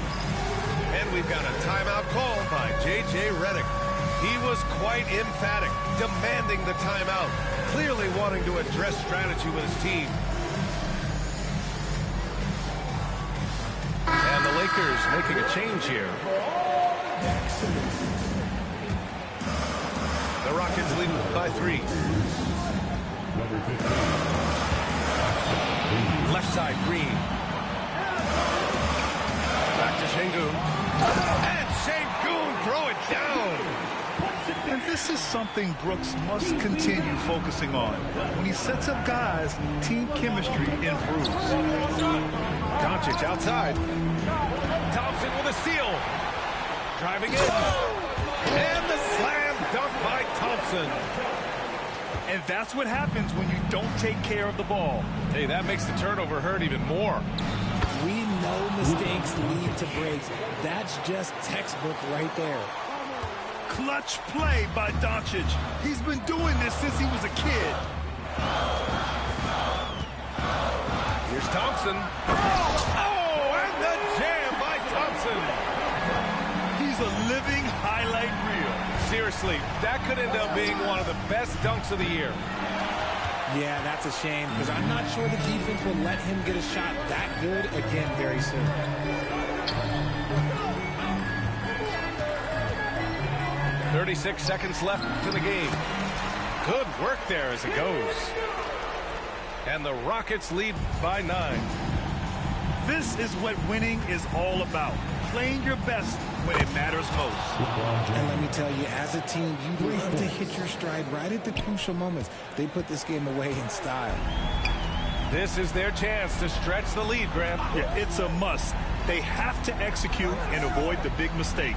And we've got a timeout call by J.J. Redick. He was quite emphatic, demanding the timeout, clearly wanting to address strategy with his team. And the Lakers making a change here. The Rockets lead by 3. Left side, Green. Back to Şengün. And Şengün throw it down. And this is something Brooks must continue focusing on. When he sets up guys, team chemistry improves. Doncic outside. Thompson with a steal. Driving in. And the slam dunk by Thompson. And that's what happens when you don't take care of the ball. Hey, that makes the turnover hurt even more. We know mistakes lead to breaks. That's just textbook right there. Clutch play by Doncic. He's been doing this since he was a kid. Here's Thompson. Oh, and the jam by Thompson. He's a living highlight reel. Seriously, that could end up being one of the best dunks of the year. Yeah, that's a shame because I'm not sure the defense will let him get a shot that good again very soon. "36 seconds left to the game. Good work there as it goes. And the Rockets lead by 9. This is what winning is all about. Playing your best when it matters most. And let me tell you, as a team, you love to hit your stride right at the crucial moments. They put this game away in style. This is their chance to stretch the lead, Grant. Yeah, it's a must. They have to execute and avoid the big mistake.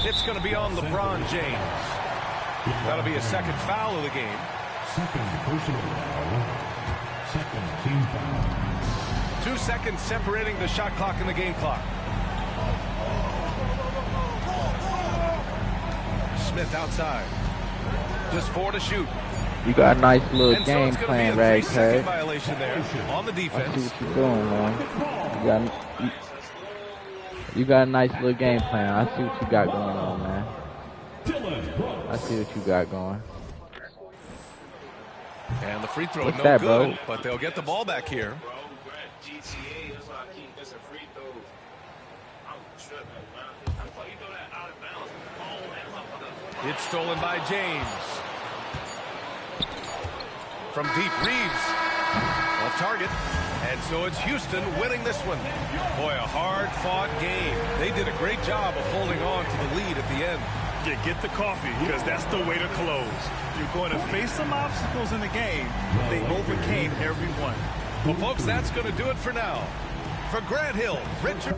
It's going to be on LeBron James. That'll be a second foul of the game. Second personal foul. Second team foul. 2 seconds separating the shot clock and the game clock. Smith outside. Just 4 to shoot. You got a nice little And game so it's plan, going to be a 3-second Ragtag. violation there on the I see defense. what you're doing, man. You got a nice little game plan. I see what you got going on, man. I see what you got going. And the free throw, What's no that, good, bro? but they'll get the ball back here. It's stolen by James. From deep, Reeves. Off target. And so it's Houston winning this one. Boy, a hard-fought game. They did a great job of holding on to the lead at the end. Yeah, get the coffee, because that's the way to close. You're going to face some obstacles in the game. They overcame every one. Well, folks, that's going to do it for now. For Grant Hill, Richard...